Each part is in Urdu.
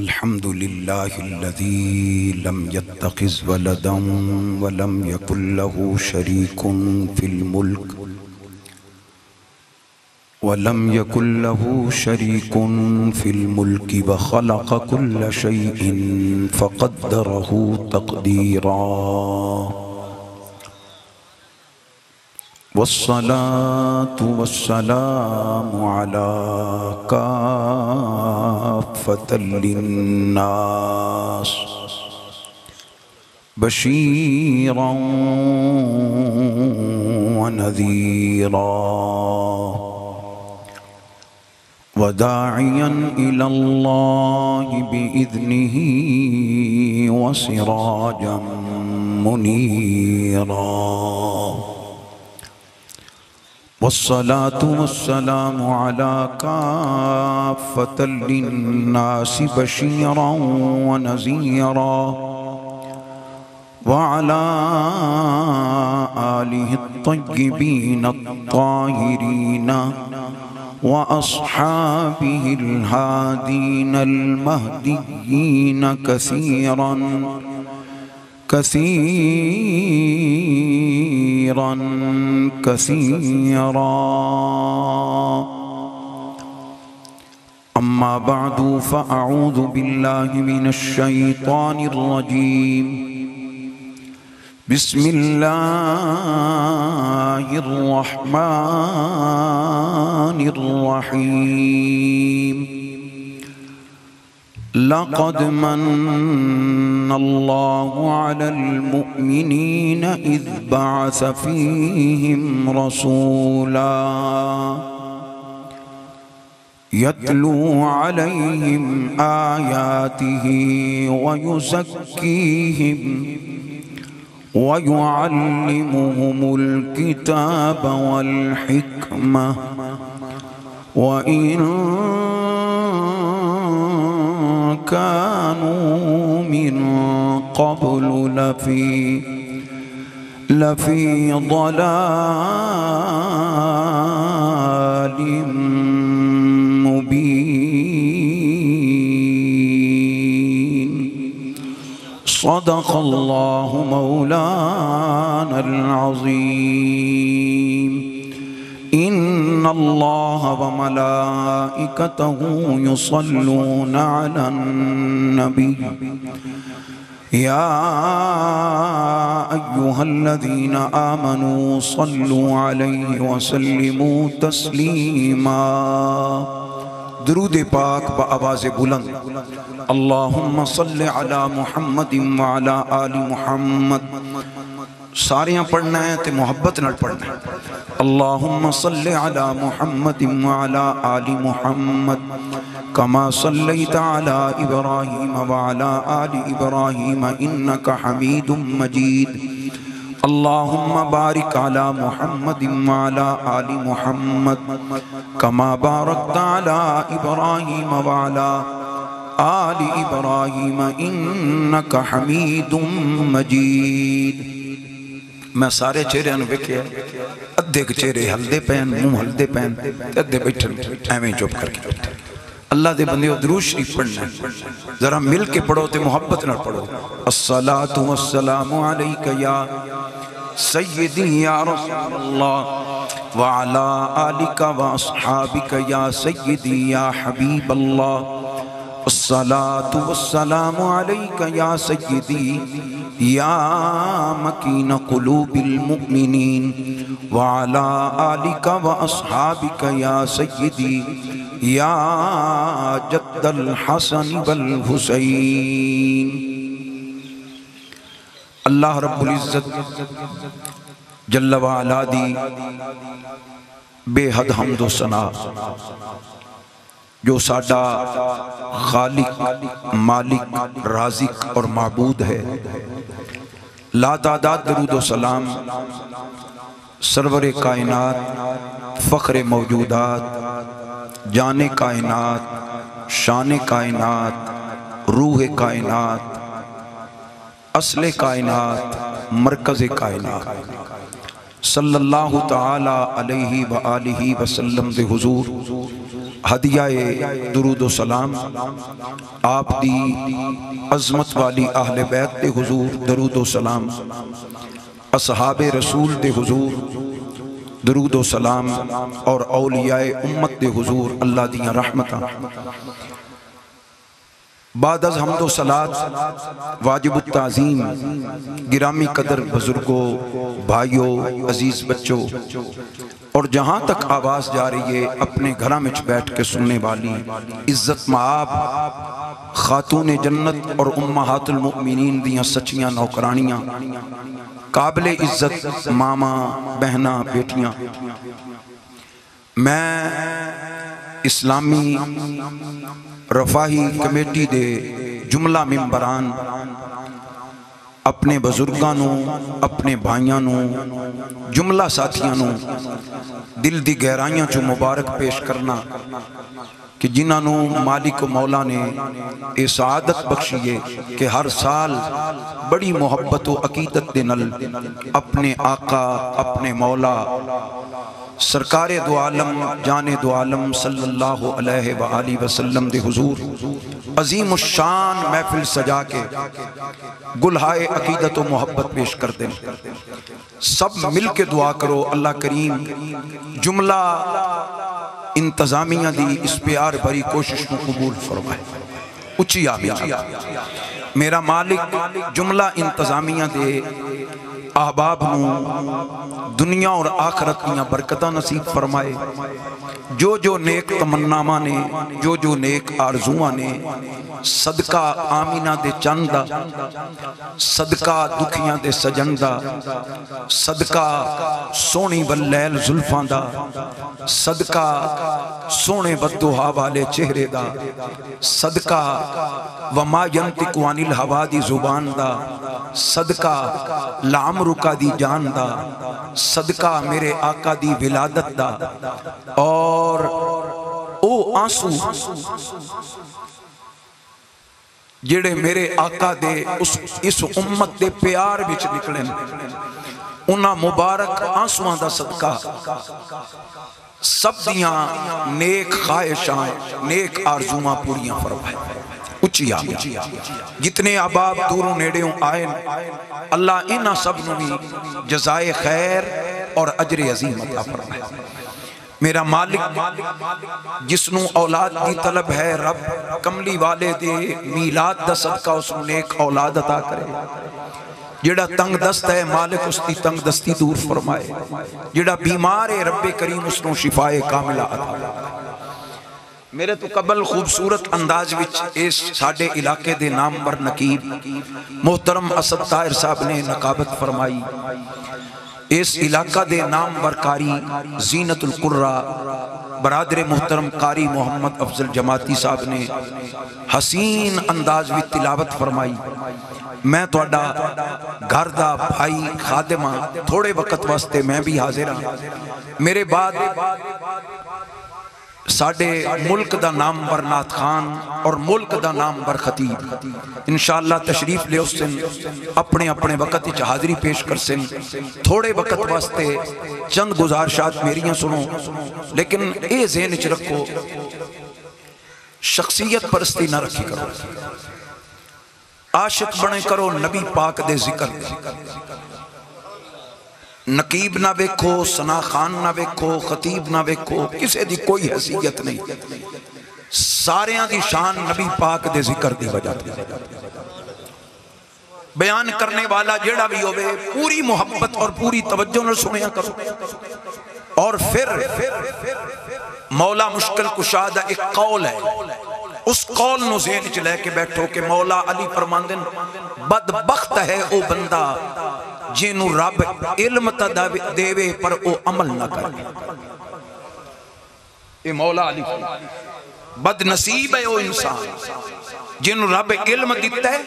الحمد لله الذي لم يتخذ ولدا ولم يكن له شريك في الملك وخلق كل شيء فقدره تقديرا والصلاة والسلام على كافة للناس بشيرا ونذيرا وداعيا إلى الله بإذنه وسراجا منيرا والصلاة والسلام على كافة للناس بشيرا ونذيرا وعلى آله الطيبين الطاهرين وأصحابه الهادين المهديين كثيرا أما بعد فأعوذ بالله من الشيطان الرجيم بسم الله الرحمن الرحيم لقد من الله على المؤمنين إذ بعث فيهم رسولا يتلو عليهم آياته ويزكيهم ويعلمهم الكتاب والحكمة وإن كانوا من قبل لفي ضلال مبين صدق الله مولانا العظيم إن الله وملائكته يصلون على النبي يا أيها الذين آمنوا صلوا عليه وسلموا تسليما درود پاک بآواز بلند اللہم صل علی محمد وعلی آل محمد ساریاں پڑھنا ہے تے محبت نال پڑھنا ہے اللہم صل علی محمد وعلی آل محمد کما صلیت علی ابراہیم وعلی آل ابراہیم انکا حمید مجید اللہم بارک علی محمد وعلی آل محمد کما بارکت علی ابراہیم وعلی آل ابراہیم انکا حمید مجید میں سارے چہرے انو بکھے ادھے کے چہرے ہلدے پہن منہ ہلدے پہن ادھے بیٹھن ایمیں چوب کر کے اللہ دے بندے درود شریف پڑھنا ہے ذرا مل کے پڑھو تے محبت نہ پڑھو الصلاة والسلام علیکہ یا سیدی یا رسول اللہ وعلا آلکہ واصحابکہ یا سیدی یا حبیب اللہ الصلاة والسلام علیکہ یا سیدی یا مکین قلوب المؤمنین وعلا آلکہ واصحابکہ یا سیدی یا جد الحسن والحسین اللہ رب العزت جل وعلا دی بے حد حمد و ثنا جو ساڈا خالق مالک رازق اور معبود ہے لا تعداد درود و سلام سرور کائنات فخر موجودات جان کائنات شان کائنات روح کائنات اصل کائنات مرکز کائنات صلی اللہ تعالی علیہ وآلہ وسلم دے حضور ہدیہ درود و سلام آپ دی عظمت والی اہل بیت دے حضور درود و سلام اصحاب رسول دے حضور درود و سلام اور اولیاء امت دے حضور اللہ دیاں رحمتاں بعد از حمد و صلاة واجب التعظیم گرامی قدر بزرگوں بھائیوں عزیز بچوں اور جہاں تک آواز جا رہی ہے اپنے گھراں میں بیٹھ کے سننے والی عزت مآب خاتون جنت اور امہات المؤمنین دیاں سچیاں نوکرانیاں قابل عزت ماما بہناں بیٹیاں، میں اسلامی رفاہی کمیٹی دے جملہ ممبران اپنے بزرگانوں اپنے بھائیانوں جملہ ساتھیانوں دل دی گہرائیاں چو مبارک پیش کرنا کہ جنہوں مالک و مولا نے اے سعادت بخشیے کہ ہر سال بڑی محبت و عقیدت دے نل اپنے آقا اپنے مولا سرکار دو عالم جان دو عالم صلی اللہ علیہ وآلہ وسلم دے حضور عظیم الشان محفل سجا کے گلہائے عقیدت و محبت پیش کر دیں۔ سب مل کے دعا کرو اللہ کریم جملہ انتظامیہ دی اس پیار بھری کوشش کو قبول فرمائے۔ اچھی آمین۔ میرا مالک جملہ انتظامیہ دے احباب نو دنیا اور آخرت کی برکتہ نصیب فرمائے، جو نیک تمنامہ نے جو نیک آرزوہ نے صدقہ آمینہ دے چندہ صدقہ دکھیاں دے سجندہ صدقہ سونی واللیل زلفاں دا صدقہ سونے بددہا والے چہرے دا صدقہ وما ینطق عن الہوا دی زبان دا صدقہ لعمرکا دی جان دا صدقہ میرے آقا دی ولادت دا اور او آنسو جڑے میرے آقا دے اس امت دے پیار بچ نکلیں انہاں مبارک آنسوان دا صدقہ سب دیاں نیک خواہشاں نیک آرزواں پوریاں فرمائے۔ اچھی آمین۔ جتنے احباب دوروں نیڑیوں آئیں اللہ انہاں سب نوی جزائے خیر اور اجر عظیم عطا فرمائے۔ میرا مالک جسنو اولاد دی طلب ہے رب کملی والے دے میلاد دا صدقہ اس نے ایک اولاد عطا کرے، جڑا تنگ دست ہے مالک اس کی تنگ دستی دور فرمائے، جڑا بیمار ہے رب کریم اس نے شفائے کاملہ عطا فرمائے۔ میرے تو قبل خوبصورت انداز وچ اس ساڑے علاقے دے نامور نقیب محترم اسد طاہر صاحب نے نقابت فرمائی، اس علاقہ دے نام برکاری زینت القرہ برادر محترم قاری محمد افضل جماعتی صاحب نے حسین انداز بھی تلاوت فرمائی۔ میں توڑا گھر دا بھائی خادمہ تھوڑے وقت واسطے میں بھی حاضر ہوں، میرے بعد ساڑھے ملک دا نام بر نات خان اور ملک دا نام بر خطیب انشاءاللہ تشریف لے اس سن اپنے وقت اچھ حاضری پیش کر سن، تھوڑے وقت واسطے چند گزارشات میریاں سنو، لیکن اے ذہن اچھ رکھو شخصیت پرستی نہ رکھی کرو، عاشق بنے کرو نبی پاک دے ذکر دے، نقیب نہ بیکھو ثنا خان نہ بیکھو خطیب نہ بیکھو کسے دی کوئی حیثیت نہیں، ساریاں دی شان نبی پاک دے ذکر دی وجہ دی بیان کرنے والا جیڑا بھی ہوئے پوری محبت اور پوری توجہ نہ سنیا کرو، اور پھر مولا مشکل کشادہ ایک قول ہے، اس قول نو ذہن چ لے کے بیٹھو کہ مولا علی فرماندن بدبخت ہے او بندہ جنو رب علم تا دیوے پر او عمل نہ کرے، اے مولا علی بد نصیب ہے او انسان جنو رب علم دیتا ہے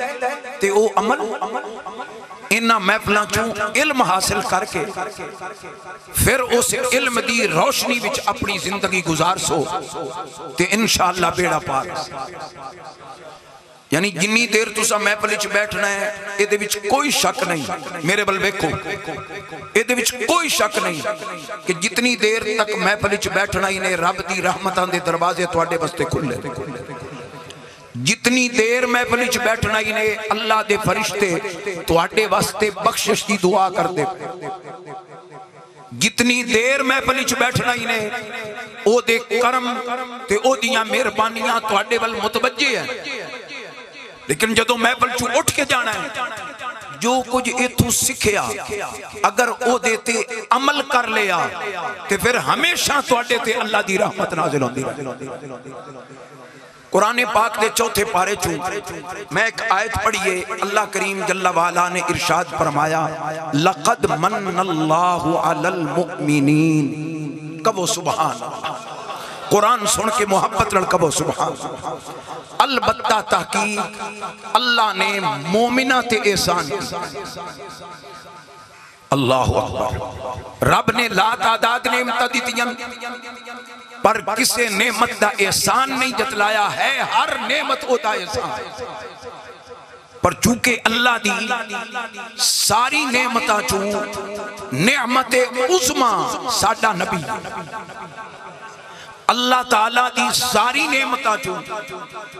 تے او عمل انہا محفلاں چوں علم حاصل کر کے پھر اس علم دی روشنی وچ اپنی زندگی گزار سو تے انشاءاللہ بیڑا پار۔ یعنی جنی دیر تسا محفل وچ بیٹھنا ہے اے دے وچ کوئی شک نہیں، میرے بل ویکھو اے دے وچ کوئی شک نہیں کہ جتنی دیر تک محفل وچ بیٹھنا ہی نے رب دی رحمتاں دے دروازے تواڈے واسطے کھلے، جتنی دیر محفل وچ بیٹھنا ہی نے اللہ دے فرشتے تواڈے واسطے بخشش دی دعا کر دے، جتنی دیر محفل وچ بیٹھنا ہی نے او دے کرم تے او دیاں مہربانیاں تواڈے ول متوجہ ہیں۔ لیکن جدوں محفل چوں اٹھ کے جانا ہے جو کچھ ایتھوں سکھیا اگر او دیتے عمل کر لیا تے پھر ہمیشہ تواڈے تے اللہ دی رحمت نازل ہوندی رہے۔ قرآن پاک دے چوتھے پارے چوں میں ایک آیت پڑھیے، اللہ کریم جل وعلا نے ارشاد فرمایا لقد من اللہ علی المؤمنین، کبو سبحان اللہ، قرآن سن کے محبت لڑکبو سبحان اللہ۔ البتہ تحقیق اللہ نے مومنہ تے احسان کی، اللہ اکبر، رب نے لا تعداد نعمت دیتیاں پر کسے نعمت دا احسان نہیں جتلایا ہے، ہر نعمت ہوتا احسان، پر چونکہ اللہ دی ساری نعمتاں چوں نعمت عظمہ ساڈا نبی، اللہ تعالیٰ دی ساری نعمتاں چوں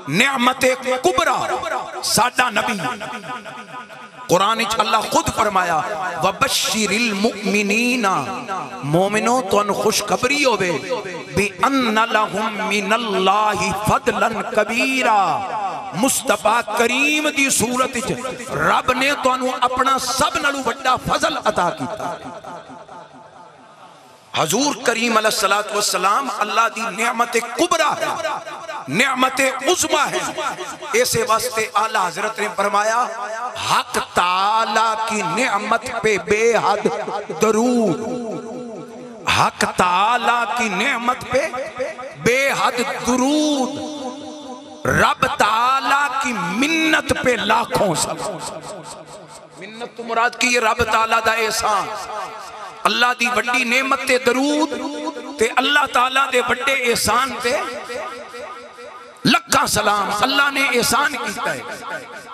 نعمت کبرا ساڈا نبی، قرآن اچھ اللہ خود فرمایا وَبَشِّرِ الْمُؤْمِنِينَ، مومنوں تو ان خوشخبری ہوئے بِأَنَّ لَهُم مِّنَ اللَّهِ فَضْلًا كَبِيرًا، مصطفیٰ کریم دی صورت رب نے تو انہوں اپنا سب نلو بڑا فضل عطا کیتا۔ حضور کریم علیہ السلام اللہ دی نعمت کبرا ہے، نعمت عظمہ ہے، ایسے واسطے اعلیٰ حضرت نے فرمایا حق تعالیٰ کی نعمت پہ بے حد درود، حق تعالیٰ کی نعمت پہ بے حد درود، رب تعالیٰ کی منت پہ لاکھوں سب، منت تو مراد کی یہ رب تعالیٰ دا احسان، اللہ دی بڑی نعمت تے درود تے اللہ تعالیٰ دے بڑے احسان تے لکھاں سلام، اللہ نے احسان کیتا ہے۔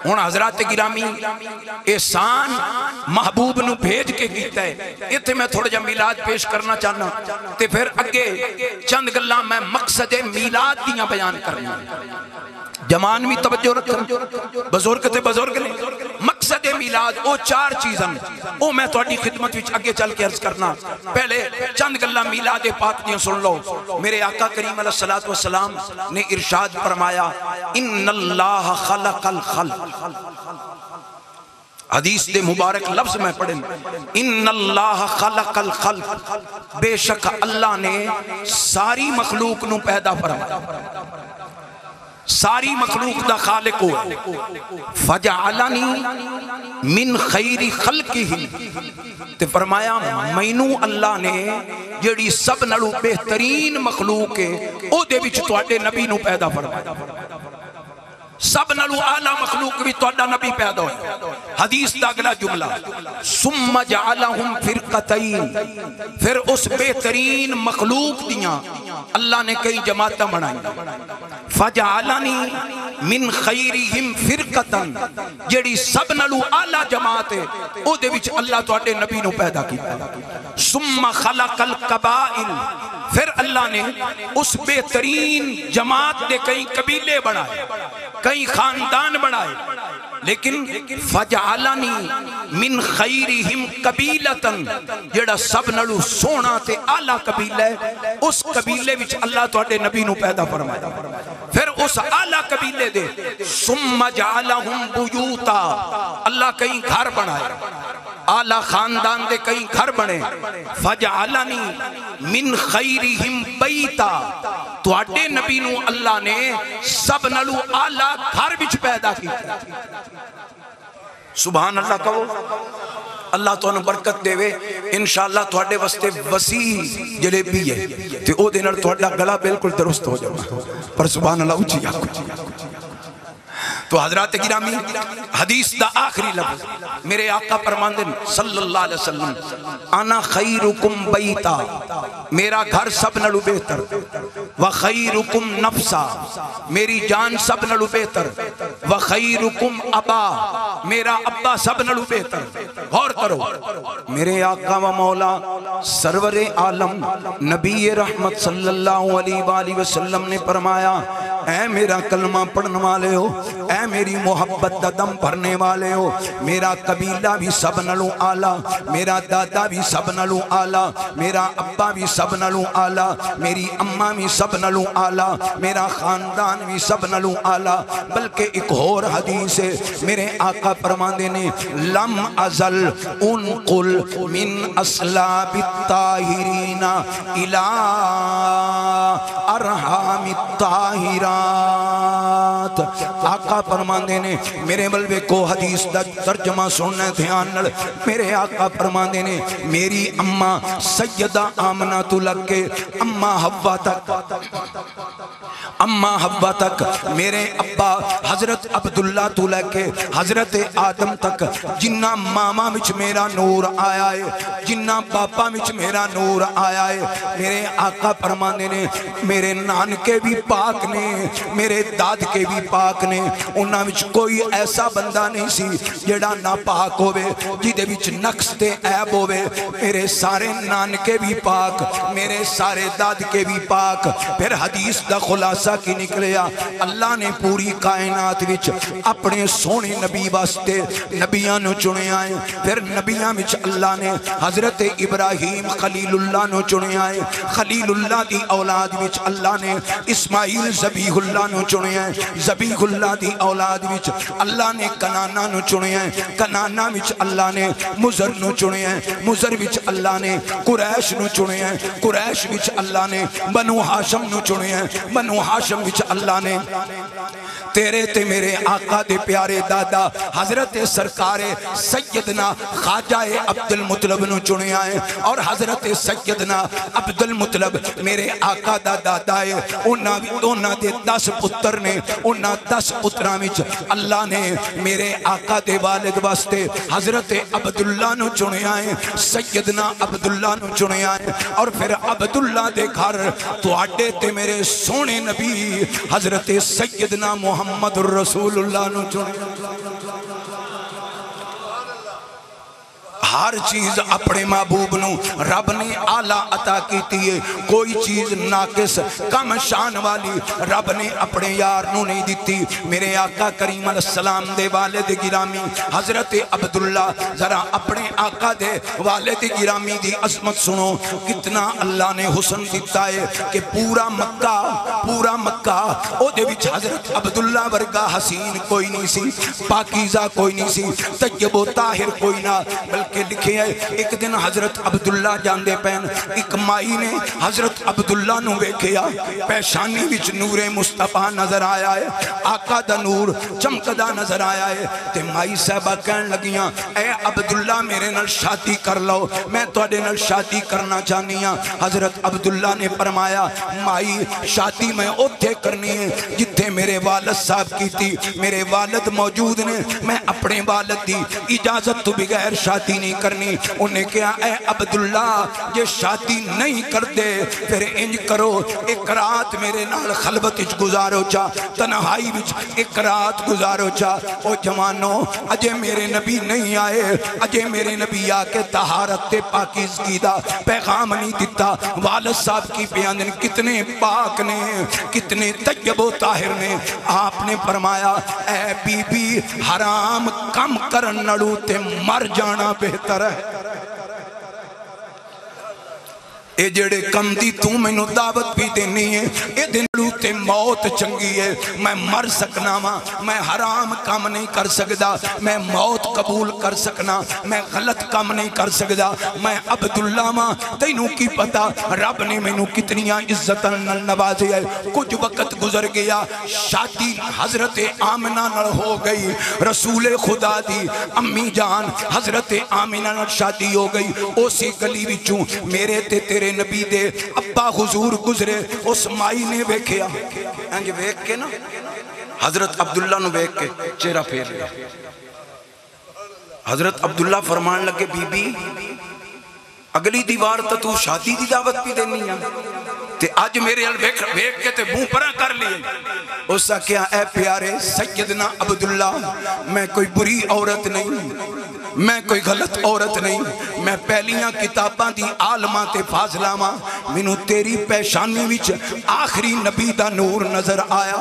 ہن حضرات گرامی احسان محبوب نو بھیج کے کیتا ہے، ایتھے میں تھوڑا جا میلاد پیش کرنا چاہنا تے پھر اگے چند گلاں میں مقصد میلاد دیاں بیان کرنا، جمان بھی توجہ رکھنا، بزرگ تے بزرگ نے مقصد میلاد او چار چیزاں او میں تہاڈی خدمت وچ اگے چل کے عرض کرنا۔ پہلے چند گلاں میلاد پاک دیاں سن لو۔ میرے آقا کریم علیہ السلام نے ارشاد فرمایا ان اللہ خلق الخلق، حدیث دے مبارک لفظ میں پڑھیں، ان اللہ خلق الخلق، بے شک اللہ نے ساری مخلوق نو پیدا فرمایا، ساری مخلوق دا خالق ہو، فجعلنی من خیر خلقہم، تے فرمایا مینوں اللہ نے جڑی سب نالوں بہترین مخلوق ہے او دے وچ تواڈے نبی نو پیدا فرمایا، سب نالوں اعلیٰ مخلوق بھی تواڈا نبی پیدا ہویا۔ حدیث دا اگلا جملہ ثم جعلہم فرقتین، پھر اس بہترین مخلوق دیاں اللہ نے کئی جماعتیں بنائی، فجعلنی من خیرہم فرقتن، جڑی سب نالوں اعلیٰ جماعت ہے او دے وچ اللہ تواڈے نبی نو پیدا کیتا۔ ثم خلق القبائل، پھر اللہ نے اس بہترین جماعت دے کئی قبیلے بنائے، کئی خاندان بنائے، لیکن فجعلنی من خیرہم قبیلتن، جڑا سب نالوں سونا تے اعلیٰ قبیلہ ہے اس قبیلے وچ اللہ تواڈے نبی نو پیدا فرمایا، پھر اس اعلیٰ قبیلے دے ثم جعلہم بیوتا، اللہ کئی گھر بنائے، اعلیٰ خاندان دے کئی گھر بنے، فجعلنی من خیرہم بیتا، تواڈے نبی نو اللہ نے سب نالوں اعلیٰ گھر وچ پیدا کی۔ سبحان اللہ کہو، اللہ تو انہوں برکت دے وے، انشاءاللہ تواڈے واسطے وسیع جلیبی ہے تے او دے نال تواڈا گلا بالکل درست ہو جاؤ، پر سبحان اللہ اچھی آکو۔ تو حضرات گرامی حدیث دا آخری لفظ میرے آقا فرماندے صلی اللہ علیہ وسلم انا خیرکم بیتا میرا گھر سب نلو بہتر وخیرکم نفسا میری جان سب نلو بہتر وخیرکم ابا میرا ابا سب نلو بہتر. غور کرو میرے آقا و مولا سرور عالم نبی رحمت صلی اللہ علیہ وآلہ وسلم نے فرمایا اے میرا کلمہ پڑھنے والے ہو اے میری محبت دا دم بھرنے والے ہو میرا قبیلہ بھی سب نلوں آلہ میرا دادا بھی سب نلوں آلہ میرا ابا بھی سب نلوں آلہ میری اماں بھی سب نلوں آلہ میرا خاندان بھی سب نلوں آلہ. بلکہ ایک اور حدیث ہے میرے آقا فرماندے نے لم ازل انقل من اسلاب الطاہرین الى ارحام الطاہرات. آقا فرماندے نے میرے بلوے کو حدیث دا ترجمہ سننے دھیان نل میرے آقا فرماندے نے میری اماں سیدہ آمنہ تو لگ کے اماں حوا تک میرے ابا حضرت عبداللہ تو لے کے حضرت آدم تک جنہ ماما وچ میرا نور آیا ہے جنہ باپا وچ میرا نور آیا ہے. میرے آقا فرماندے نے میرے نانکے بھی پاک نے میرے داد کے بھی پاک نے انہاں وچ کوئی ایسا بندہ نہیں سی جڑا نا پاک ہوئے جیدے وچ نقص تے عیب ہوئے. میرے سارے نانکے بھی پاک میرے سارے داد کے بھی پاک. پھر حدیث دا خلاصہ کی نکلیا اللہ نے پوری کائنات وچ اپنے سونے نبی واسطے نبیاں نو چنے آئے. پھر نبیاں وچ اللہ نے حضرت ابراہیم خلیل اللہ نو چنے آئے. خلیل اللہ دی اولاد وچ اللہ نے اسماعیل ذبیح اللہ نو چنے آئے. ذبیح اللہ دی اولاد وچ اللہ نے کنانا نو چنے آئے. کنانا وچ اللہ نے مزر نو چنے آئے. مزر وچ اللہ نے قریش نو چنے آئے. قریش وچ اللہ نے بنو ہاشم نو چنے آئے. بنو ہاشم وچ اللہ نے تیرے تے میرے آقا دے پیارے دادا حضرت سرکار سیدنا خواجہ عبد المطلب نو چنے آئے. اور حضرت سیدنا عبد المطلب میرے آقا دا دادا ہے. انہاں دے 10 پتر نے. انہاں 10 پتراں وچ اللہ نے میرے آقا دے والد واسطے حضرت عبداللہ نو چنے آئے. سیدنا عبداللہ نو چنے آئے. اور پھر عبداللہ دے گھر تواڈے تے میرے سونے نبی حضرت سیدنا محمد الرسول اللہ نو چنے. ہر چیز اپنے محبوب نو رب نے آلہ عطا کیتی ہے. کوئی چیز ناقص کم شان والی رب نے اپنے یار نو نہیں دیتی. میرے آقا کریم علیہ السلام دے والد گرامی حضرت عبداللہ ذرا اپنے آقا دے والد گرامی دی عظمت سنو. کتنا اللہ نے حسن دیتا ہے کہ پورا مکہ او دے وچ حضرت عبداللہ ورگا حسین کوئی نہیں سی پاکیزہ کوئی نہیں سی طیب و طاہر کوئی نہ. بلکہ لکھے ہیں ایک دن حضرت عبداللہ جاندے پین ایک مائی نے حضرت عبداللہ نو ویکھیا پیشانی وچ نور مصطفیٰ نظر آیا ہے. آقا دا نور چمکدہ نظر آیا ہے. تے مائی صاحبہ کہن لگیاں اے عبداللہ میرے نال شادی کر لو میں تواڈے نال شادی کرنا چاہنی ہاں. حضرت عبداللہ نے فرمایا مائی شادی میں اوتھے کرنی ہے جتھے میرے والد صاحب کی تھی. میرے والد موجود نے میں اپنے والد دی اجازت تو بغیر شادی نہیں کرنی. انہیں کہا اے عبداللہ یہ شادی نہیں کر دے پھر انج کرو ایک رات میرے نال خلوت اچ گزارو چا تنہائی وچ ایک رات گزارو چا. او جوانو اجے میرے نبی نہیں آئے اجے میرے نبی آکے طہارت پاکیزگی دا پیغام نہیں دیتا. والد صاحب کی بیان کتنے پاک نے کتنے طیب و طاہر نے. آپ نے فرمایا اے بی بی حرام کم کرن نڑو تے مر جانا بہتر ہے. اے جڑے کم دی تو میں نو دعوت بھی دینی ہے اے دنڑو تے موت چنگی ہے. میں مر سکنا میں حرام کام نہیں کر سکدا میں موت قبول کر سکنا میں غلط کام نہیں کر سکدا. میں عبداللہ تینوں کی پتا رب نے میں نو کتنیاں عزت نوازی ہے. کچھ وقت گزر گیا شادی حضرت آمنہ نال ہو گئی. رسول خدا دی امی جان حضرت آمنہ نال شادی ہو گئی. اسی گلی وچوں میرے تے تیرے نبی دے ابا حضور گزرے. اس مائی نے ویکھیا انج ویکھ کے نا حضرت عبداللہ نو بیک کے چہرہ پھیر لیا. حضرت عبداللہ فرمان لگے بی بی اگلی دیوار تو شادی دی دعوت بھی دینی ہے تے آج میرے بیک کے تے منہ پرا کر لیے. اس کا کیا اے پیارے سیدنا عبداللہ میں کوئی بری عورت نہیں, میں کوئی غلط عورت نہیں, میں پہلیاں کتاباں دی عالماں تے فاضلاں ماں, مینوں تیری پیشانی وچ آخری نبی دا نور نظر آیا,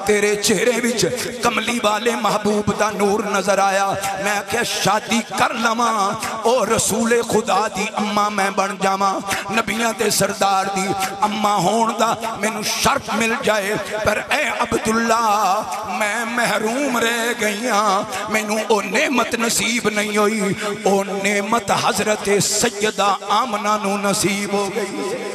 تیرے چہرے وچ کملی والے محبوب دا نور نظر آیا. میں کیا شادی کر لواں او رسول خدا دی اماں میں بن جاواں, نبیاں تے سردار دی اماں ہون دا مینوں شرف مل جائے, پر اے عبداللہ میں محروم رہ گئیاں, مینوں او نعمت نصیب نہیں ہوئی, او نعمت حضرت سیدہ آمنہ نو نصیب ہو گئی.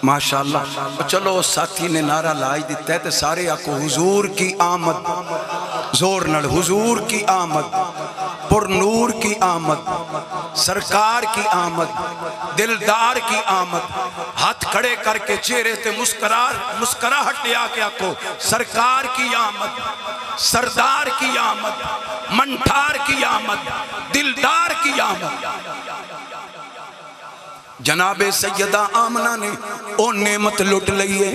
ماشاءاللہ. چلو ساتھی نے نعرہ لائی دیتا ہے تو سارے آکو حضور کی آمد, زور نڑ حضور کی آمد, پر نور کی آمد, سرکار کی آمد, دلدار کی آمد. ہاتھ کھڑے کر کے چہرے تے مسکراہٹ لے آ کے آکو سرکار کی آمد, سردار کی آمد, منٹھار کی آمد, دلدار کی آمد. جناب سیدہ آمنہ نے او نعمت لٹ لئیے,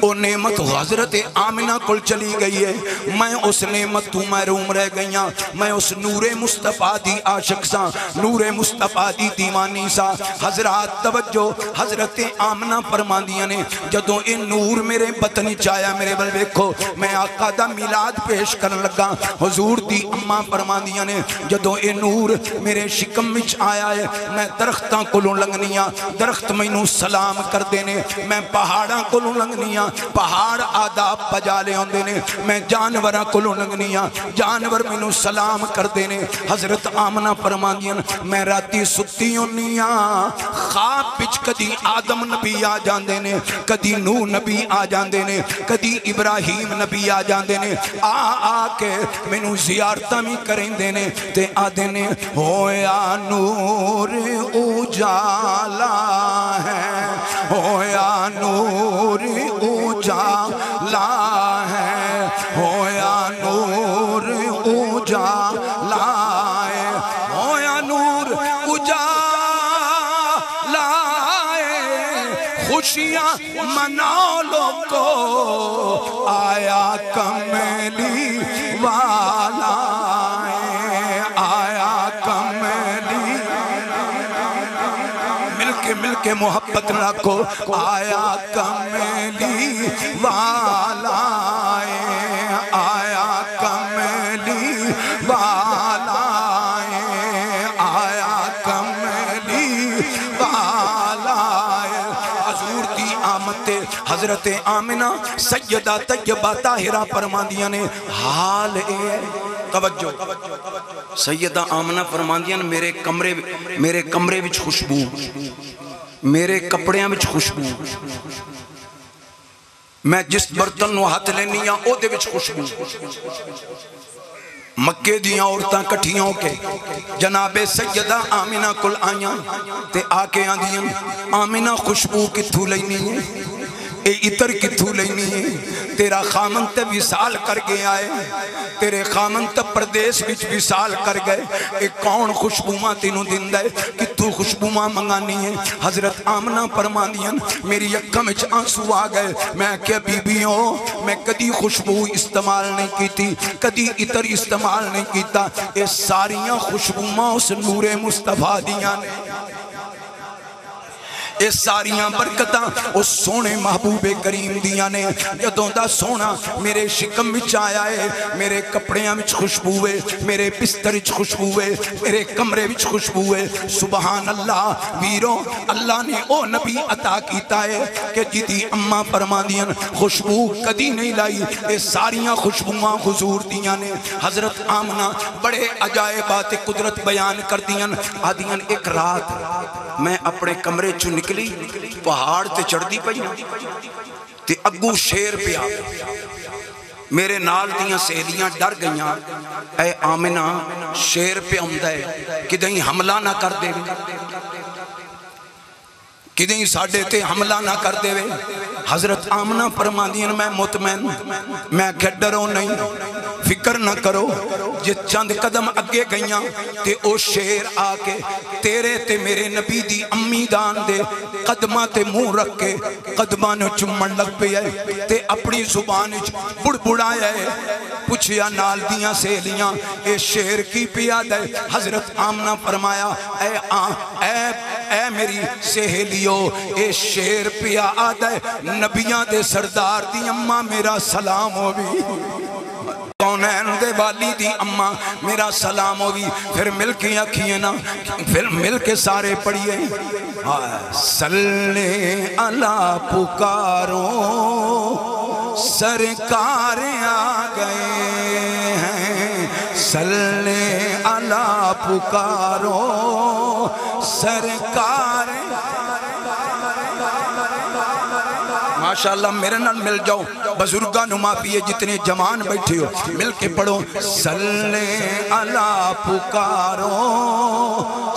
او نعمت حضرت آمنہ کل چلی گئی ہے. میں اس نعمت تو محروم رہ گئیاں, میں اس نور مصطفیٰ دی عاشق سا, نور مصطفیٰ دی دیوانی سا. حضرات توجہ, حضرت آمنہ فرماندیاں نے جدوں اے نور میرے بطن چایا, میرے بل ویکھو میں آقا دا میلاد پیش کرن لگا. حضور دی اماں فرماندیاں نے جدوں اے نور میرے شکم وچ آیا ہے, میں درختاں کولوں لنگنیاں, درخت مینوں سلام کر دینے, میں پہاڑاں کولوں لنگنیاں, پہاڑ آداب بجا لے ہوندے نے, میں جانوراں کولوں لنگنیاں, جانور مینوں سلام کر دینے. حضرت آمنہ فرماندیاں میں راتی ستی ہونیاں, خواب وچ کدی آدم نبی آ جاندے نے, کدی نوح نبی آ جاندے نے, کدی ابراہیم نبی آ جاندے نے, آ کے مینوں زیارتاں بھی کریندے نے تے آدے نے ہویا نور اجالا ہے, ہویا نور اجالا ہے, ہویا نور اجالا ہے, ہویا نور اجالا ہے. خوشیاں مناؤ لوگو آیا کملی والا ہے, آیا کملی. مل کے محبت رکھو, آیا کملی والا ہے, آیا کملی والا ہے, آیا کملی والا ہے. حضور دی آمد تے حضرت آمنہ سیدہ طیبہ طاہرہ فرماندیاں نے حال اے. توجہ, سیدہ آمنہ فرماندیاں میرے کمرے وچ خوشبو, میرے کپڑیاں وچ خوشبو, میں جس برتن نو ہاتھ لینی او دے وچ خوشبو. مکے دیاں عورتاں کٹھیاں کے جناب سیدہ آمنہ کل آیاں تے آکے آندیاں آمنہ خوشبو کتھو لینی ہے, اے عطر کتھو لینی ہے, تیرا خامن تے وصال کر گیا ہے, تیرے خامن تے پردیس وچ وصال کر گئے, اے کون خوشبوماں تینوں دن دے, کتھو خوشبوماں منگانی ہے. حضرت آمنہ فرماندیاں میری اکھاں وچ آنسو آ گئے. میں کہ بی بیوں میں کدی خوشبو استعمال نہیں کیتی, کدی عطر استعمال نہیں کیتا, اے ساریاں خوشبوماں اس نور مصطفیٰ دیاں نے, اے ساریاں برکتاں اس سونے محبوب کریم دیاں نے. جدوں دا سونا میرے شکم وچ آیا ہے, میرے کپڑیاں وچ خوشبو ہے, میرے بستر وچ خوشبو ہے, میرے کمرے وچ خوشبو ہے. سبحان اللہ ویرو, اللہ نے او نبی عطا کیتا ہے کہ جدی اماں فرماندیاں خوشبو کدی نہیں لائی, اے ساریاں خوشبواں حضور دیاں نے. حضرت آمنہ بڑے عجائبات قدرت بیان کر دیاں, آدیاں ایک رات میں اپنے کمرے چو نکلی, پہاڑ تے چڑھ دی پئی, تے اگو شیر پیا میرے نال دیاں سہیلیاں ڈر گئیاں اے آمنہ شیر پہ آمدہ ہے کدیں حملہ نہ کر دے کدیں ساڑھے تے حملہ نہ کر دے حضرت آمنہ فرماندین میں مطمئن میں کہ ڈرو نہیں فکر نہ کرو یہ چند قدم اگے گئیاں تے او شیر آکے تیرے تے میرے نبی دی امی دان دے قدمہ تے منہ رکھ کے قدمہ نے چمن لگ پہ ہے تے اپنی زبان بڑھ بڑھایا ہے پوچھیا نال دیاں سہیلیاں اے شیر کی پیاد ہے حضرت آمنہ فرمایا اے میری سہیلیوں اے شیر پیاد ہے نبیاں دے سردار دی اماں میرا سلام ہو بھی کونین دے والی دی اماں میرا سلام ہو بھی پھر مل کے آکھیے نا پھر مل کے سارے پڑھئے صلی اللہ پکارو سرکار آ گئے ہیں صلی اللہ پکارو سرکار ماشاءاللہ میرے نال مل جاؤ بزرگاں معافی ہے جتنے جوان بیٹھے ہو مل کے پڑھو صلی اللہ پکارو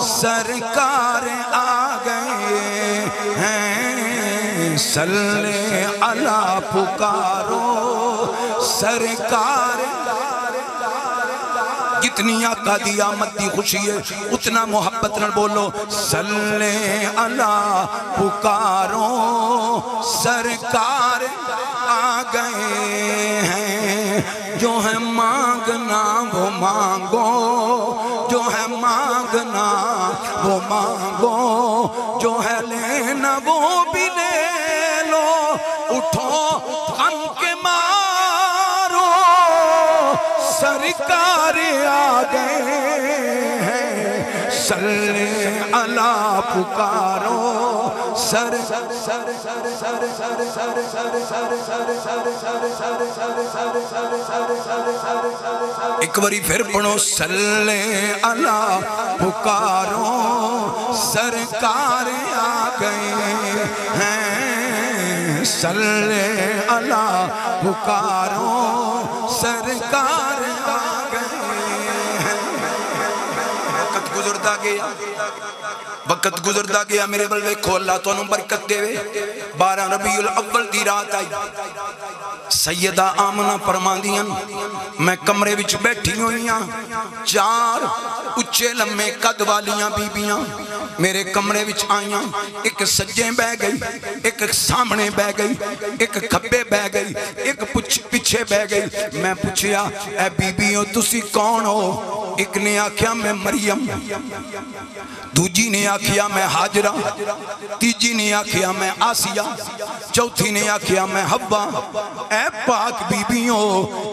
سرکار آ گئے ہیں صلی اللہ پکارو سرکار جتنی آقا دی آمد دی خوشی ہے اتنا محبت نہ بولو صلی اللہ پکارو سرکار آ گئے ہیں جو ہے مانگنا وہ مانگو جو ہے مانگنا وہ مانگو جو ہے لینا وہ بھی لے لو اٹھو غم کے مارو سرکار آ گئے ہیں صلی اللہ پکارو سر ایک باری پھر پڑھو صلی اللہ پکارو سرکار آ گئے ہیں صلی اللہ پکارو سرکار آ گئے ہیں وقت گزرتا گیا وقت گزرتا گیا میرے بلوے کھولا تو انہوں برکت دے 12 ربیع الاول دی رات آئی سیدہ آمنہ فرماندیاں میں کمرے وچ بیٹھی ہوئیاں 4 اچھے لمحے قد والیاں بیبیاں میرے کمرے وچ آئیاں ایک سجیں بہ گئی ایک سامنے بہ گئی ایک کھبے بہ گئی ایک پچھے بہ گئی میں پوچھیا اے بیبیوں تسی کون ہو ایک نے آکھیا میں مریم دوجی نے آکھیا میں حاجرہ تیجی نے آکھیا میں آسیہ چوتھی نے آکھیا میں حوا اے پاک بیبیوں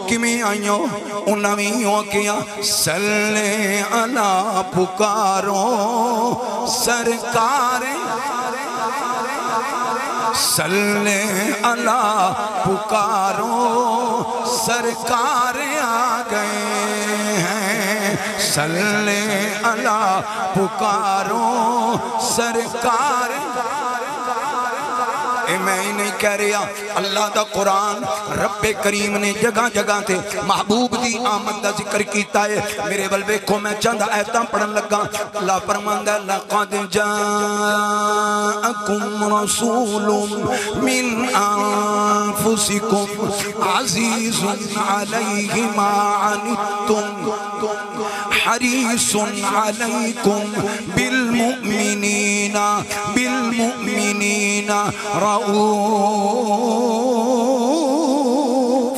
کمیں آئیوں انہوں کیا صلی اللہ پکارو سرکار صلی اللہ پکارو سرکار آ گئے ہیں صلی اللہ پکارو سرکار میں ہی نہیں کہہ رہا اللہ دا قرآن رب کریم نے جگہ جگہ تے محبوب دی آمد دا ذکر کیتا ہے میرے بلوے کو میں چند آیتاں پڑھن لگا اللہ فرماندا لقد جاءکم رسول من انفسکم عزیز علیہ ما عنتم حریص علیکم بالمؤمنین رؤوف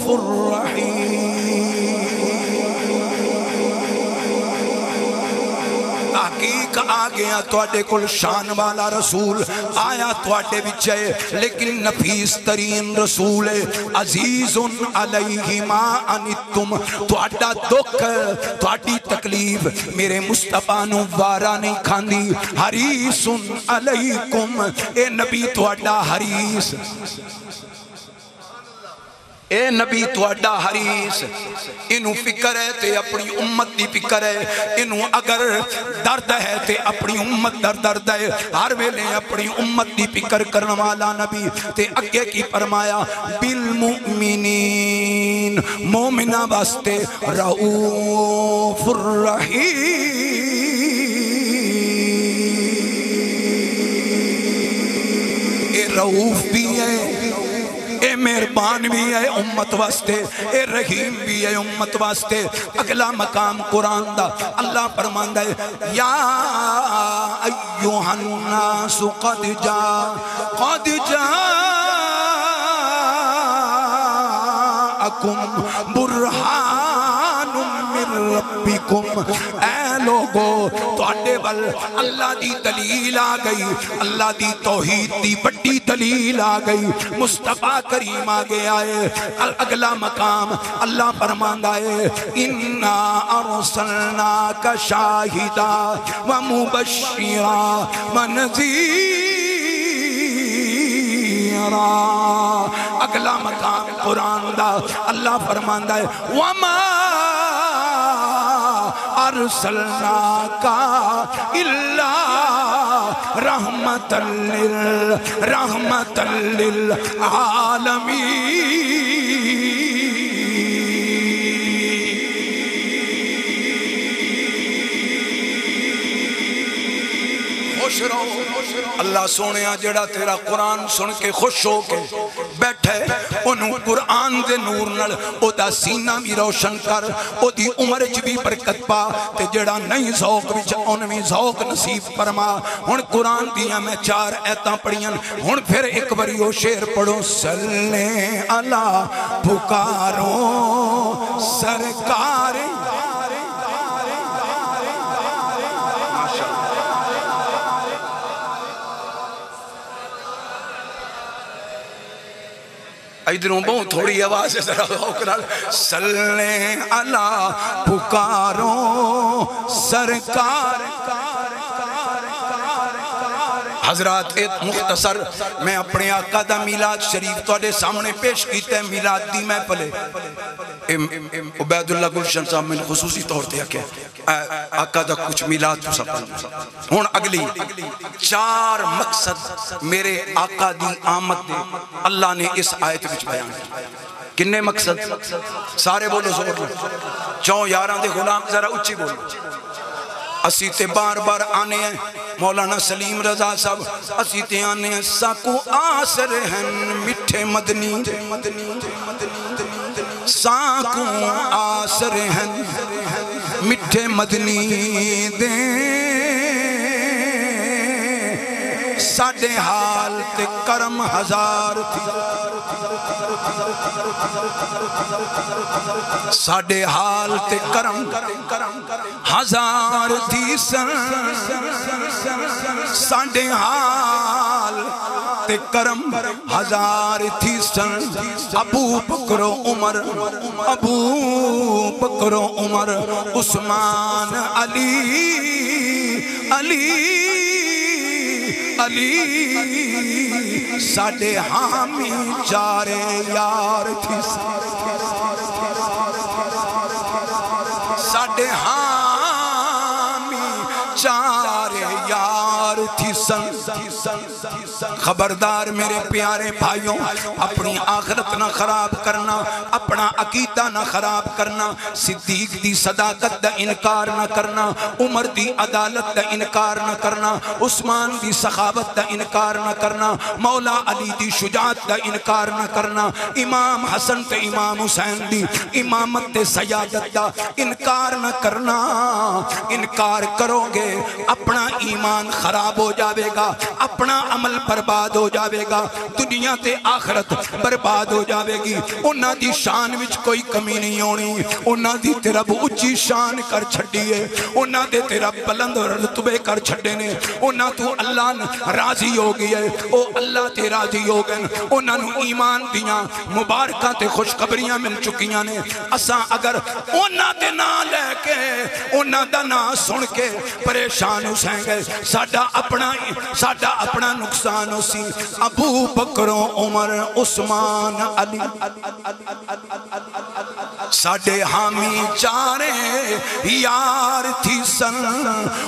الرحیم تحقیق آ گیا توڑے کل شان والا رسول آیا توڑے بچے لیکن نفیس ترین رسول عزیز علیہ ما عنتم توڑا دکھ توڑی تکلیف میرے مصطفیٰ نو وارا نہیں کھاندی حریص علیکم اے نبی توڑا حریص اے نبی تواڈا حریص انہوں فکر ہے تے اپنی امت دی فکر ہے انہوں اگر درد ہے تے اپنی امت درد ہے ہر ویلے اپنی امت دی فکر کرنے والا نبی تے اگے کی فرمایا بالمؤمنین مومنہ واسطے رؤوف الرحیم اے رؤوف بھی ہے اے مہربان بھی ہے امت واسطے اے رحیم بھی ہے امت واسطے اگلا مقام قرآن دا اللہ فرماندا ہے یا ایوہ الناس قد جاءکم برہان من ربکم اے لوگو تواڈے ول اللہ دی دلیل آ گئی اللہ دی توحید دی بڑی دلیل آ گئی مصطفیٰ کریم آگے آئے اگلا مقام اللہ فرماندا ہے اِنَّا أَرْسَلْنَاكَ شَاهِدًا وَمُبَشِّرًا وَنَذِيرًا اگلا مقام قرآن دا اللہ فرماندا ہے وَمَا أَرْسَلْنَاكَ إِلَّا رحمة للعالمين خوش رہو اللہ سونے جڑا تیرا قرآن سن کے خوش ہو کے بیٹھے انہوں قرآن دے نور نل او دا سینہ بھی روشن کر او دی عمر چ بھی برکت پا تے جڑا نہیں ذوق وچ انویں ذوق نصیب فرما ہن قرآن دیاں میں 4 ایتاں پڑھیاں ہن پھر ایک باری او شعر پڑھو صلی علی پکارو سرکار ادھروں بہت تھوڑی آواز ہے ذرا اوکرال صلی علی پکارو سرکار حضرات ایک مختصر میں اپنے آقا دا میلاد شریف توڑے سامنے پیش کیتے ہیں میلاد دی میں پلے عبید اللہ گلشن صاحب میں خصوصی طور تے کہ آقا دا کچھ میلاد تو سب ہون اگلی 4 مقصد میرے آقا دی آمد دے اللہ نے اس آیت وچ بیان کنے مقصد سارے بولو زور لو 4 دے غلام ذرا اچھی بولو اسی تے بار بار آنے ہیں مولانا سلیم رضا صاحب اسی تے آنے ہیں ساکو آسر ہیں مٹھے مدنی ساکو آسر ہیں مٹھے مدنی دیں ساڑھے حال تے کرم ہزار تھی ساڑھے حال تے کرم ہزار تھی ساڑھے حال تے کرم ہزار تھی ابو بکر و عمر عثمان علی ساڑھے حامی 4 یار تھی ساڑھے حامی 4 یار تھی خبردار میرے پیارے بھائیوں اپنی آخرت نہ خراب کرنا اپنا عقیدہ نہ خراب کرنا صدیق دی صداقت دا انکار نہ کرنا عمر دی عدالت دا انکار نہ کرنا عثمان دی سخاوت دا انکار نہ کرنا مولا علی دی شجاعت دا انکار نہ کرنا امام حسن تے امام حسین دی امامت تے سیادت دا انکار نہ کرنا انکار کرو گے اپنا ایمان خراب ہو جاوے گا اپنا عمل برباد ہو جاوے گا دنیا تے آخرت برباد ہو جاوے گی انہاں دی شان وچ کوئی کمی نہیں ہونی انہاں دی تیرا اچھی شان کر چھڑیے انہاں دے تیرا بلند رتبے کر چھڑے نے انہاں تو اللہ راضی ہو گئی ہے او اللہ تے راضی ہو گئے انہاں نو ایمان دیاں مبارکہ تے خوشخبریاں مل چکیاں نے اساں اگر انہاں دے نا لے کے انہاں دا نا سن کے پریشان ہو سائیں گے ساڑھا اپنا نقصان سلطان سی ابو بکر عمر عثمان علی ساڑے حامی چارے یار تھی سن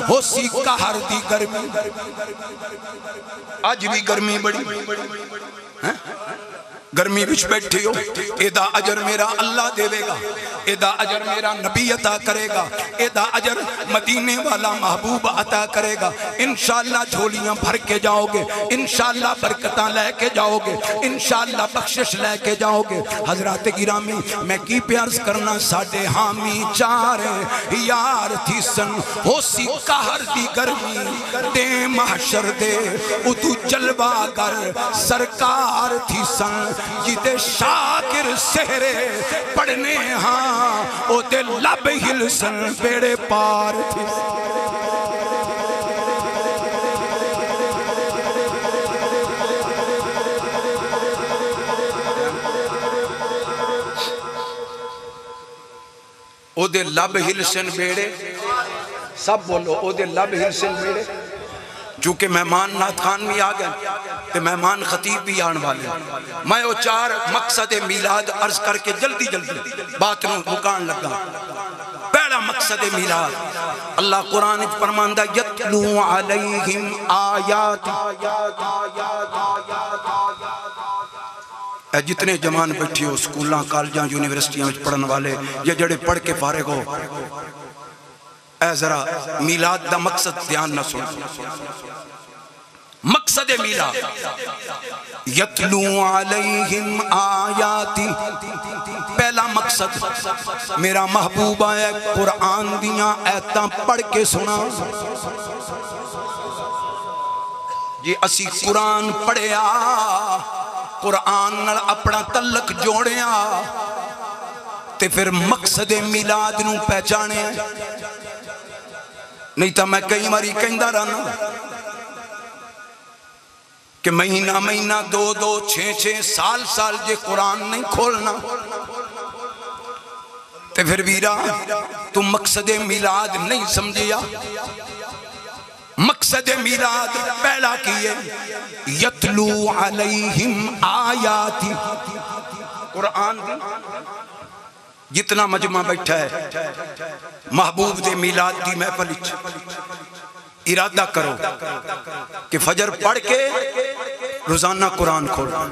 ہو سی کہر دی گرمی آج بھی گرمی بڑی گرمی بچ بیٹھے ہو ایدہ اجر میرا اللہ دے گا ایدہ اجر میرا نبی عطا کرے گا ایدہ اجر مدینے والا محبوب عطا کرے گا انشاءاللہ جھولیاں بھر کے جاؤ گے انشاءاللہ برکتاں لے کے جاؤ گے انشاءاللہ بخشش لے کے جاؤ گے حضرات گرامی میں کی پیارس کرنا ساڑے حامی چارے یار تھی سن ہو سی کہر دی گرمی دے محشر دے اتو جلوہ گر سرکار تھی سن جیدے شاکر سہرے پڑھنے ہاں او دے لب ہلسن بیڑے پار تھی او دے لب ہلسن بیڑے سب بولو او دے لب ہلسن بیڑے چونکہ مہمان نات خان بھی آ گئے تے مہمان خطیب بھی آن والے میں وہ چار مقصد میلاد عرض کر کے جلدی بات نو مکان لگا پہلا مقصد میلاد اللہ قرآن فرماندہ یتلو علیہم آیات اے جتنے جوان بیٹھی ہو سکولاں کالجاں یونیورسٹیاں میں پڑھن والے یہ جڑے پڑھ کے فارغ ہو اے ذرا میلاد دا مقصد دھیان نہ سن مقصد میلاد یتلو علیہم آیاتی پہلا مقصد میرا محبوبہ ہے قرآن دیاں ایتاں پڑھ کے سنا جی اسی قرآن پڑھیا قرآن نال اپنا تعلق جوڑیا تے پھر مقصد میلاد نو پہچانے نہیں تا میں کئی ماری کہندہ رہنا کہ مہینہ دو چھ سال جے قرآن نہیں کھولنا تے پھر ویرا تو مقصد میلاد نہیں سمجھیا مقصد میلاد پہلا کیے یتلو علیہم آیاتی قرآن دی جتنا مجمع بیٹھا ہے محبوب دے میلاد دی محفل ارادہ کرو کہ فجر پڑھ کے روزانہ قرآن کھولو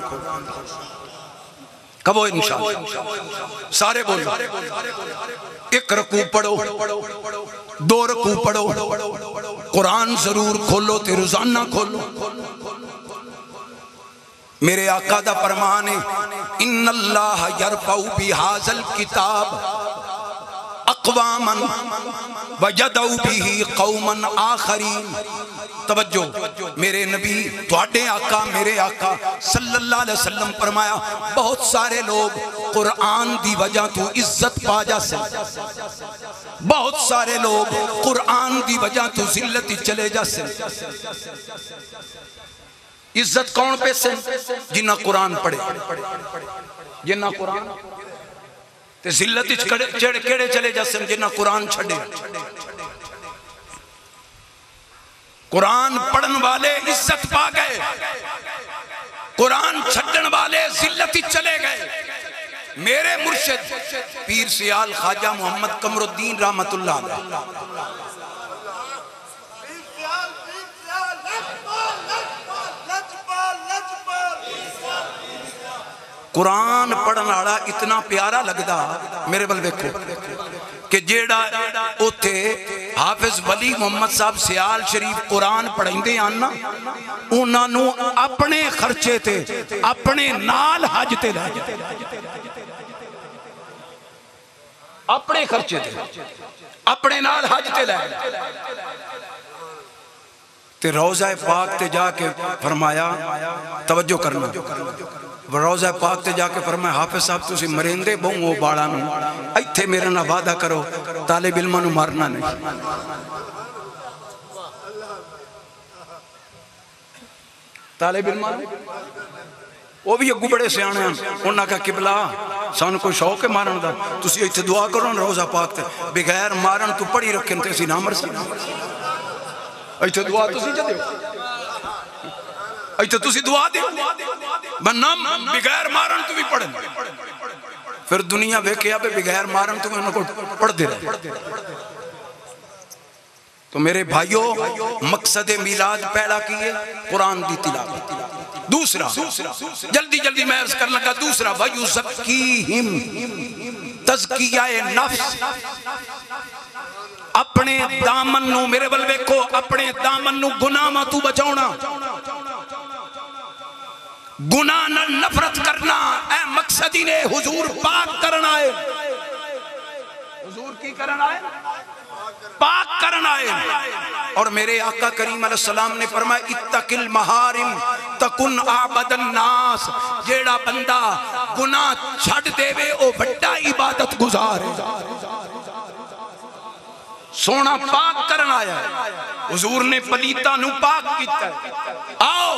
کبھو انشاءاللہ سارے بولو ایک رکوع پڑھو دو رکوع پڑھو قرآن ضرور کھولو تے روزانہ کھولو میرے آقا دا فرمان ہے ان اللہ یرفع بہذا الکتاب اقواما ویدعو بھی قوما آخرین توجہ میرے نبی تواڈے آقا میرے آقا صلی اللہ علیہ وسلم فرمایا بہت سارے لوگ قرآن دی وجہ تو عزت پا جا سے بہت سارے لوگ قرآن دی وجہ تو ذلت چلے جا سے عزت کون پہ سے جنہ قرآن پڑھے جنہ قرآن تے ذلت کیڑے چلے جا سے جنہ قرآن چھڑے قرآن پڑھن والے عزت پا گئے قرآن چھڑن والے ذلت چلے گئے میرے مرشد پیر سیال خواجہ محمد قمر الدین رحمت اللہ علیہ قرآن پڑھن آڑا اتنا پیارا لگدا میرے بل دیکھو کہ جیڑا اوتے حافظ ولی محمد صاحب سیال شریف قرآن پڑھیں دے آنا انہوں اپنے خرچے تے اپنے نال حج تے لائے اپنے خرچے تے اپنے نال حج تے لائے تے روضہ پاک تے جا کے فرمایا توجہ کرنا روضہ پاک تے جا کے فرمایا حافظ صاحب تسی مرندے بہوں وہ باڑا نو ایتھے میرے نہ وعدہ کرو طالب علمہ نو مارنا نہیں طالب علمہ وہ بھی اگو بڑے سیانے ہیں انہاں کا قبلہ سان کو شوق ہے مارن دا تسی ایتھے دعا کرو روضہ پاک تے بغیر مارن تو پڑی رکھن تے سی نہ مر سکتے ایتھے دعا تسی جدے ہو اچھا تسی دعا دے بنام بغیر مارن تو بھی پڑھن پھر دنیا ویکھیا پہ بغیر مارن تو انہوں کو پڑھ دے رہے. تو میرے بھائیوں مقصد میلاد پیدا کیے قرآن دی تلاوت. دوسرا جلدی جلدی میں عرض کرنے لگا دوسرا وَيُزَكِّيهِمْ تزکیہ نفس اپنے دامن نو میرے بلوے کو اپنے دامن نو گناہ ما تو بچاؤنا گناہ نہ نفرت کرنا اے مقصدی نے حضور پاک کرنا ہے. حضور کی کرنا ہے پاک کرنا ہے. اور میرے آقا کریم علیہ السلام نے فرمایا اتق المحارم تکن اعبد الناس. جیڑا بندہ گناہ چھڑ دے وے او بڑا عبادت گزار ہے. سونا پاک کرنا آیا ہے. حضور نے پلیتا نو پاک کیتا ہے. آؤ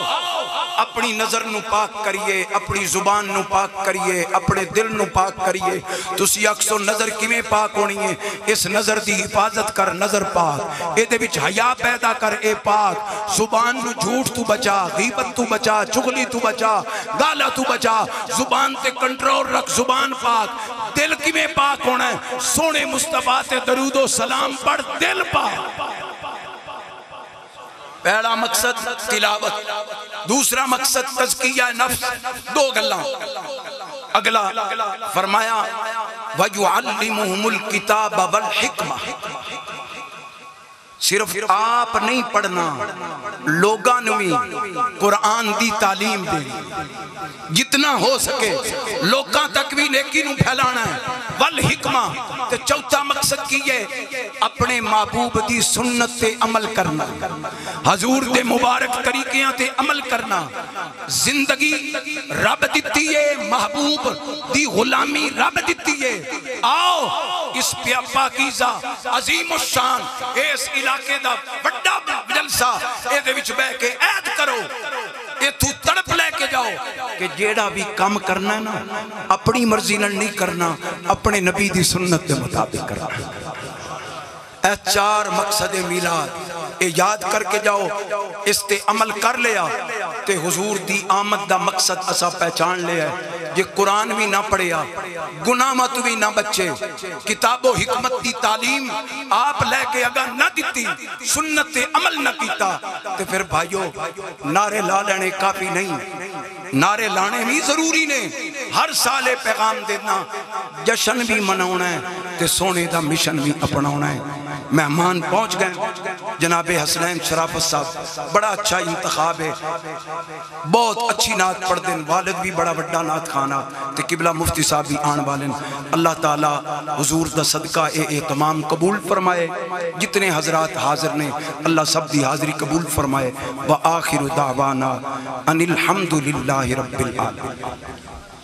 اپنی نظر نو پاک کریے اپنی زبان نو پاک کریے اپنے دل نو پاک کریے. تسی اکسو نظر کیویں پاک ہونی ہے اس نظر دی حفاظت کر نظر پاک اے دے وچ حیا پیدا کر اے پاک. زبان نو جھوٹ تو بچا غیبت تو بچا چغلی تو بچا گالا تو بچا. زبان تے کنٹرول رکھ زبان پاک. دل کیویں پاک ہونا ہے سونے مصطفیٰ تے درود و سلام پڑھ دل پاک. پہلا مقصد تلاوت دوسرا مقصد تزکیہ نفس. دو گلاں. اگلا فرمایا وَيُعَلِّمُهُمُ الْكِتَابَ وَالْحِكْمَةِ. صرف آپ نہیں پڑھنا لوگاں نوی قرآن دی تعلیم دے جتنا ہو سکے لوگاں تک بھی نیکی نو پھیلانا ہے. والحکمہ تے چوتھا مقصد کی ہے اپنے محبوب دی سنت تے عمل کرنا حضور دے مبارک طریقیاں تے عمل کرنا. زندگی رب دیتی ہے محبوب دی غلامی رب دیتی ہے. آؤ اس پاکیزہ عظیم الشان اس علاقے دا بڑا جلسہ اے دے وچ بہ کے عید کرو اے تو تڑپ لے کے جاؤ کہ جیڑا بھی کام کرنا ہے نا اپنی مرضی نال نہیں کرنا اپنے نبی دی سنت دے مطابق کرنا. اے چار مقصد میلاد اے یاد کر کے جاؤ اس تے عمل کر لیا تے حضور دی آمد دا مقصد اسا پہچان لیا ہے. یہ قرآن بھی نہ پڑھیا گناہ مت بھی نہ بچے کتاب و حکمت دی تعلیم آپ لے کے اگر نہ دیتی سنت عمل نہ کیتا تو پھر بھائیو نعرے لا لینے کافی نہیں نعرے لانے بھی ضروری نے. ہر سال پیغام دینا جشن بھی مناؤنا ہے تے سونے دا مشن بھی اپناؤنا ہے. مہمان پہنچ گئے جناب حسنین شرافت صاحب بڑا اچھا انتخاب ہے بہت اچھی نعت پڑھ دیں. والد بھی بڑا بڑا نعت خانہ تے قبلہ مفتی صاحب بھی آن والن. اللہ تعالیٰ حضور دا صدقہ اہتمام قبول فرمائے. جتنے حضرات حاضر نے اللہ سب دی حاضری قبول فرمائے. وآخر دعوانا ان الحمدللہ رب العالمین.